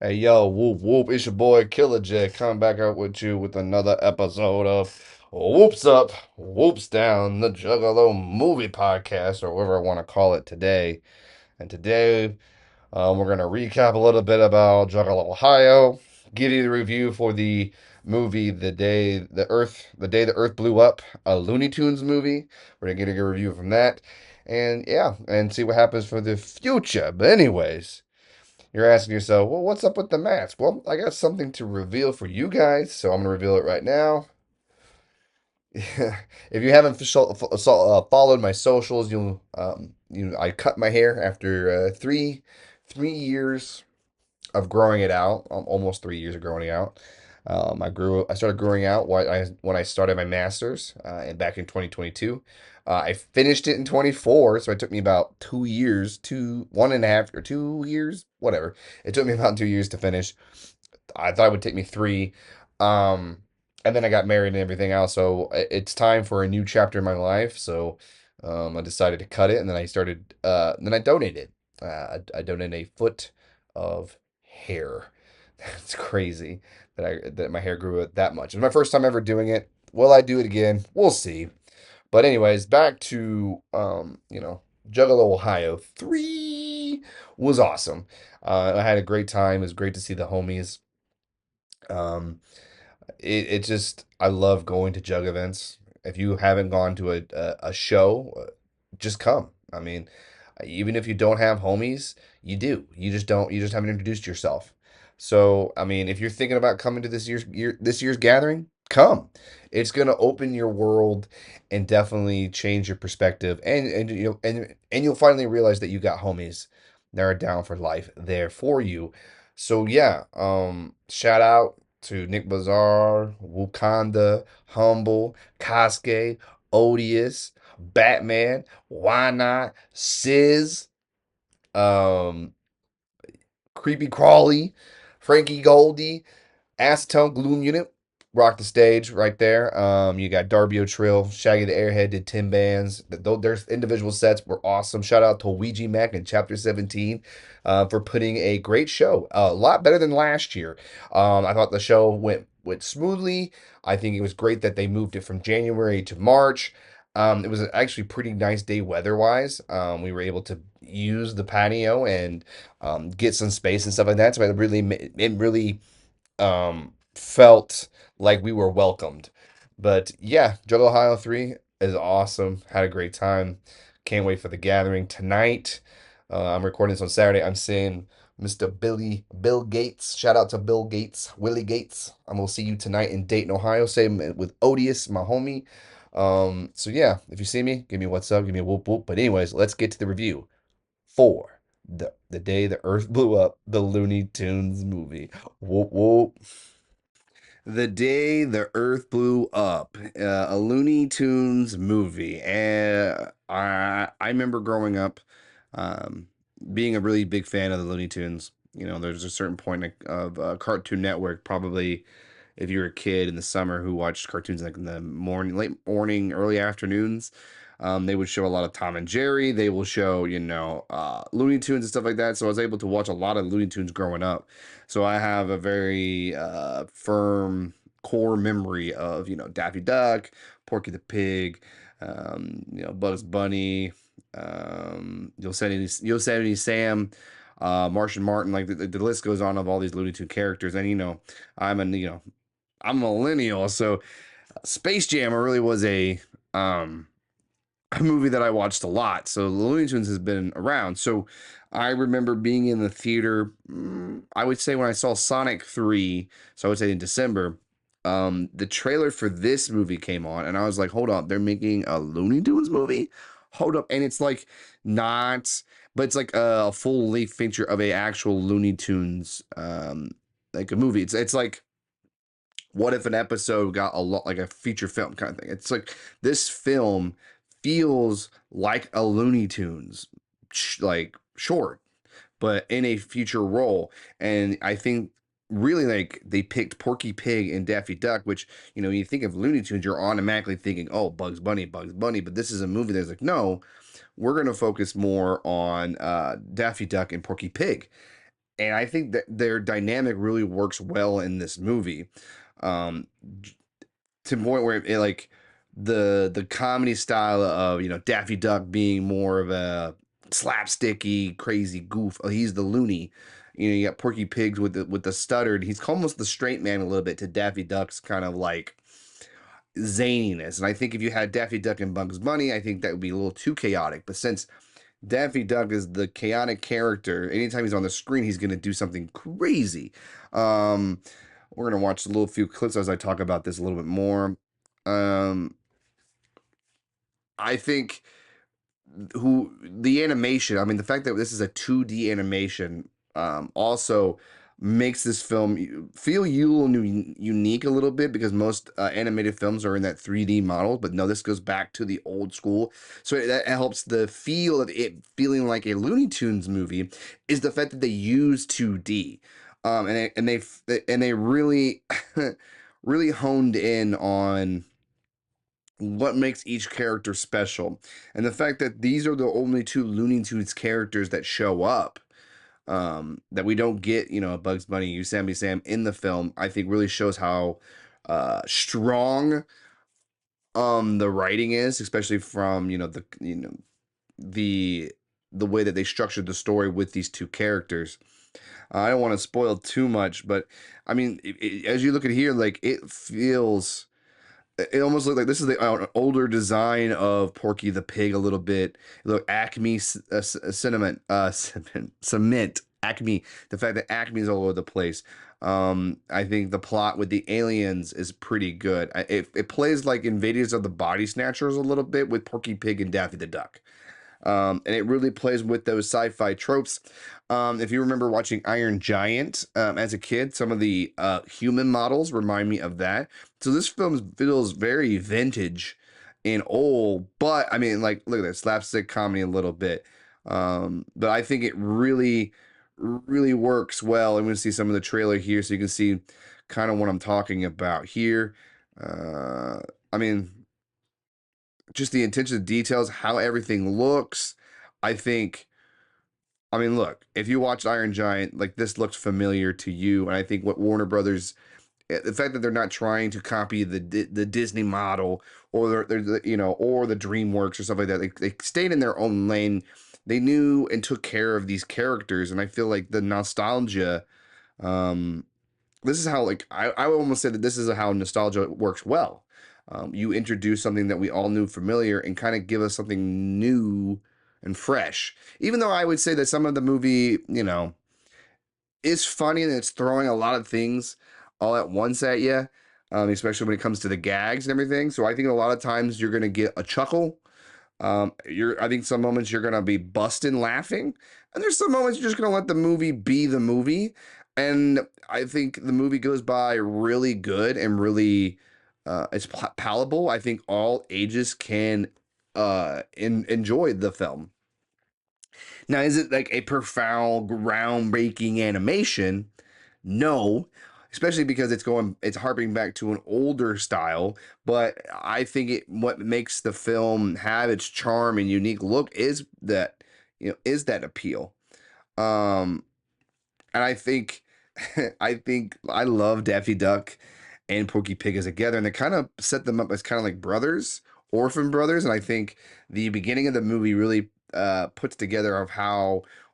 Hey yo, whoop whoop, it's your boy Killer J coming back out with you with another episode of Whoops Up, Whoops Down, the Juggalo Movie Podcast, or whatever I want to call it today. And today, we're going to recap a little bit about Juggalo, Ohio, give you the review for the movie The Day the Earth Blew Up, a Looney Tunes movie. We're going to get a good review from that. And yeah, and see what happens for the future. But anyways, you're asking yourself, well, what's up with the mask? Well, I got something to reveal for you guys, so I'm going to reveal it right now. If you haven't followed my socials, I cut my hair after three years of growing it out, almost 3 years of growing it out. I started growing out when I started my master's, and back in 2022. I finished it in 24, so it took me about 2 years, 1.5 or 2 years, whatever. It took me about 2 years to finish. I thought it would take me three. Um, and then I got married and everything else, so it's time for a new chapter in my life. So, I decided to cut it, and then then I donated. I donated a foot of hair. That's crazy that my hair grew that much. It's my first time ever doing it. Will I do it again? We'll see. But anyways, back to Juggalo, Ohio 3 was awesome. I had a great time. It was great to see the homies. Um, it just I love going to jug events. If you haven't gone to a show, just come. I mean, even if you don't have homies, you do. You just don't. You just haven't introduced yourself. So I mean, if you're thinking about coming to this year's gathering, come. It's gonna open your world and definitely change your perspective, and you'll finally realize that you got homies that are down for life there for you. So yeah, shout out to Nick Bazaar, Wakanda, Humble, Kasuke, Odious, Batman, Why Not, Sizz, um, Creepy Crawly, Frankie Goldie, Acetone Gloom Unit rocked the stage right there. You got Darby O'Trill, Shaggy the Airhead did 10 bands. Their individual sets were awesome. Shout out to Ouija Mac and Chapter 17 for putting a great show. A lot better than last year. I thought the show went smoothly. I think it was great that they moved it from January to March. It was actually pretty nice day weather-wise. We were able to use the patio and get some space and stuff like that. So it really felt like we were welcomed. But yeah, Juggle Ohio 3 is awesome. Had a great time. Can't wait for the gathering tonight. I'm recording this on Saturday. I'm seeing Mr. Bill Gates. Shout out to Bill Gates, Willie Gates. I'm gonna see you tonight in Dayton, Ohio. Same with Odious, my homie. So yeah, if you see me, give me a what's up, give me a whoop whoop. But anyways, let's get to the review for the day the Earth blew up, the Looney Tunes movie. Whoop whoop. The Day the Earth Blew Up, a Looney Tunes movie. And I remember growing up, um, being a really big fan of the Looney Tunes. You know, there's a certain point of Cartoon Network, probably if you were a kid in the summer who watched cartoons like in the morning, late morning, early afternoons. They would show a lot of Tom and Jerry. They will show, Looney Tunes and stuff like that. So I was able to watch a lot of Looney Tunes growing up. So I have a very firm core memory of, Daffy Duck, Porky the Pig, Bugs Bunny, Yosemite Sam, Martian Martin. Like the list goes on of all these Looney Tune characters. And I'm a you know I'm a millennial, so Space Jam really was um a movie that I watched a lot. So Looney Tunes has been around. So I remember being in the theater, I would say when I saw Sonic 3, so I would say in December, the trailer for this movie came on, and I was like, hold up, they're making a Looney Tunes movie? Hold up. And it's like not, but it's like a full length feature of a actual Looney Tunes, like a movie. It's like, what if an episode got a lot like a feature film kind of thing? It's like this film feels like a Looney Tunes like short, but in a future role. And I think really like they picked Porky Pig and Daffy Duck, which you think of Looney Tunes, you're automatically thinking, oh, Bugs Bunny, Bugs Bunny. But this is a movie that's like, no, we're gonna focus more on Daffy Duck and Porky Pig. and I think that their dynamic really works well in this movie. Um, to the point where like the comedy style of Daffy Duck being more of a slapsticky crazy goof. He's the Looney. You got Porky Pigs with the stuttered. He's almost the straight man a little bit to Daffy Duck's kind of like zaniness. And I think if you had Daffy Duck and Bugs Bunny, I think that would be a little too chaotic. But since Daffy Duck is the chaotic character, anytime he's on the screen, he's going to do something crazy. Um, we're going to watch a little few clips as I talk about this a little bit more. Um, I think who the animation, I mean, the fact that this is a 2D animation also makes this film feel unique a little bit because most animated films are in that 3D model, but no, this goes back to the old school. So that helps the feel of it feeling like a Looney Tunes movie is the fact that they use 2D. And they really really honed in on what makes each character special. And the fact that these are the only two Looney Tunes characters that show up, that we don't get, Bugs Bunny, Yosemite Sam in the film, I think really shows how strong the writing is, especially from, the the way that they structured the story with these two characters. I don't want to spoil too much, but I mean, as you look at here, like it feels it almost looked like this is an older design of Porky the Pig a little bit. Look, Acme cement, cement, Acme. The fact that Acme is all over the place. I think the plot with the aliens is pretty good. It plays like Invaders of the Body Snatchers a little bit with Porky Pig and Daffy the Duck. And it really plays with those sci-fi tropes. If you remember watching Iron Giant as a kid, some of the human models remind me of that. So this film feels very vintage and old, but I mean, like, look at this slapstick comedy a little bit. But I think it really, really works well. I'm going to see some of the trailer here so you can see kind of what I'm talking about here. Uh, I mean, just the attention to details, how everything looks. I think, I mean, look, if you watched Iron Giant, like this looks familiar to you. And I think what Warner Brothers, the fact that they're not trying to copy the Disney model or or the DreamWorks or stuff like that, they stayed in their own lane. They knew and took care of these characters. And I feel like the nostalgia, um, this is how like I would almost say that this is how nostalgia works well. You introduce something that we all knew familiar and kind of give us something new and fresh. Even though I would say that some of the movie, is funny and it's throwing a lot of things all at once at you, especially when it comes to the gags and everything. So I think a lot of times you're gonna get a chuckle. I think some moments you're gonna be busting laughing, and there's some moments you're just gonna let the movie be the movie. And I think the movie goes by really good and really, it's palatable. I think all ages can enjoy the film. Now, is it like a profound, groundbreaking animation? No, especially because it's harping back to an older style. But I think what makes the film have its charm and unique look is that appeal. Um, and I think, I love Daffy Duck and Porky Pig as together, and they kind of set them up as kind of like brothers, orphan brothers. And I think the beginning of the movie really puts together of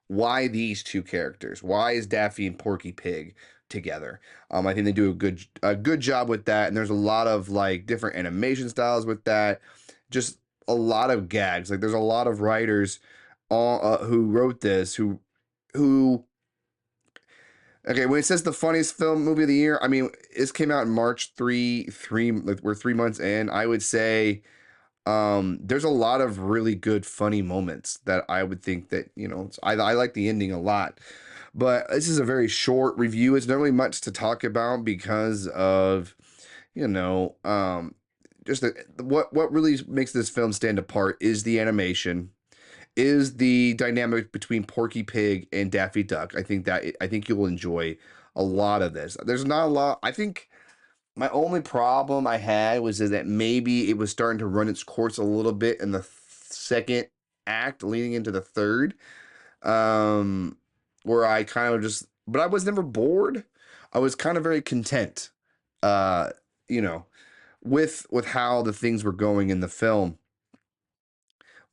why these two characters, why is Daffy and Porky Pig together? I think they do a good job with that, and there's a lot of like different animation styles with that. Just a lot of gags. Like there's a lot of writers who wrote this who okay, when it says the funniest film movie of the year, I mean, this came out in March like we're 3 months in. I would say there's a lot of really good funny moments that I would think that, I like the ending a lot. But this is a very short review. It's not really much to talk about because of, you know, just what really makes this film stand apart is the animation, is the dynamic between Porky Pig and Daffy Duck. I think you'll enjoy a lot of this. There's not a lot. I think my only problem I had was that maybe it was starting to run its course a little bit in the second act, leading into the third. Um, where I kind of just, but I was never bored. I was kind of very content, uh, you know, with how the things were going in the film.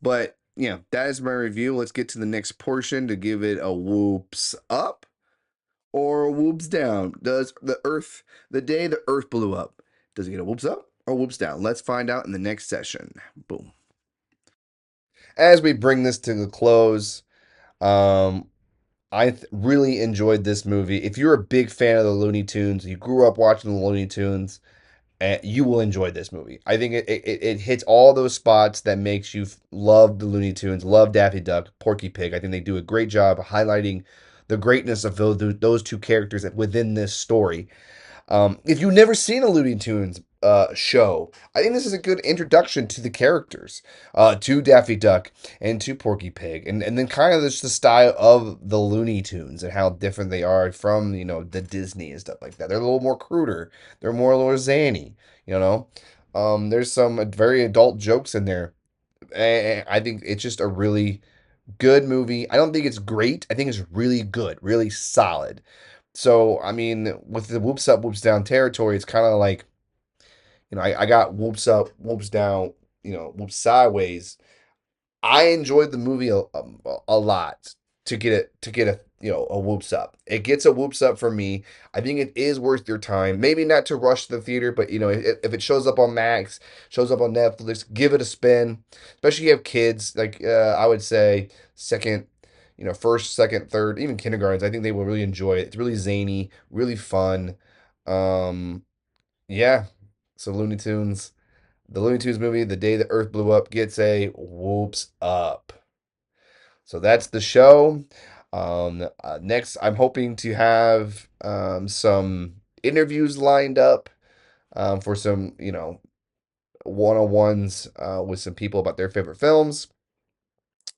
But yeah, that is my review. Let's get to the next portion to give it a whoops up or a whoops down. Does the day the Earth blew up, does it get a whoops up or whoops down? Let's find out in the next session. Boom. As we bring this to the close, um, really enjoyed this movie. If you're a big fan of the Looney Tunes, you grew up watching the Looney Tunes, you will enjoy this movie. I think it hits all those spots that makes you love the Looney Tunes, love Daffy Duck, Porky Pig. I think they do a great job highlighting the greatness of those two characters within this story. If you've never seen a Looney Tunes show, I think this is a good introduction to the characters, to Daffy Duck and to Porky Pig, and then kind of just the style of the Looney Tunes and how different they are from the Disney and stuff like that. They're a little more cruder. They're more a little zany. You know, there's some very adult jokes in there. And I think it's just a really good movie. I don't think it's great. I think it's really good, really solid. So, I mean, with the whoops up, whoops down territory, it's kind of like, I got whoops up, whoops down, whoops sideways. I enjoyed the movie a lot to get a a whoops up. It gets a whoops up for me. I think it is worth your time. Maybe not to rush to the theater, but if it shows up on Max, shows up on Netflix, give it a spin. Especially if you have kids. Like I would say second, first, second, third, even kindergartens. I think they will really enjoy it. It's really zany, really fun. Um, yeah. So the Looney Tunes movie, The Day the Earth Blew Up, gets a whoops up. So that's the show. Next, I'm hoping to have some interviews lined up for some, one-on-ones with some people about their favorite films.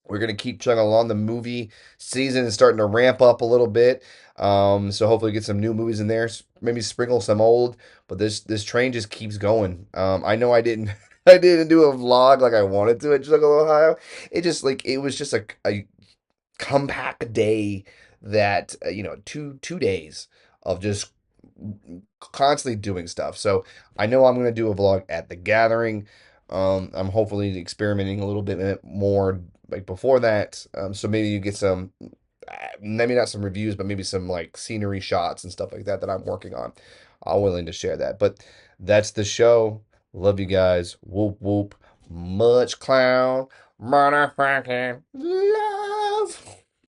We're gonna keep chugging along. The movie season is starting to ramp up a little bit, so hopefully get some new movies in there. Maybe sprinkle some old, but this train just keeps going. I know I didn't I didn't do a vlog like I wanted to at Juggle, Ohio. It was just a compact day that 2 days of just constantly doing stuff. So I know I'm going to do a vlog at the gathering. I'm hopefully experimenting a little bit more like before that. So maybe you get some, maybe not some reviews, but maybe some like scenery shots and stuff like that I'm working on. I'm willing to share that. But that's the show. Love you guys. Whoop whoop. Much clown. Motherfucking love.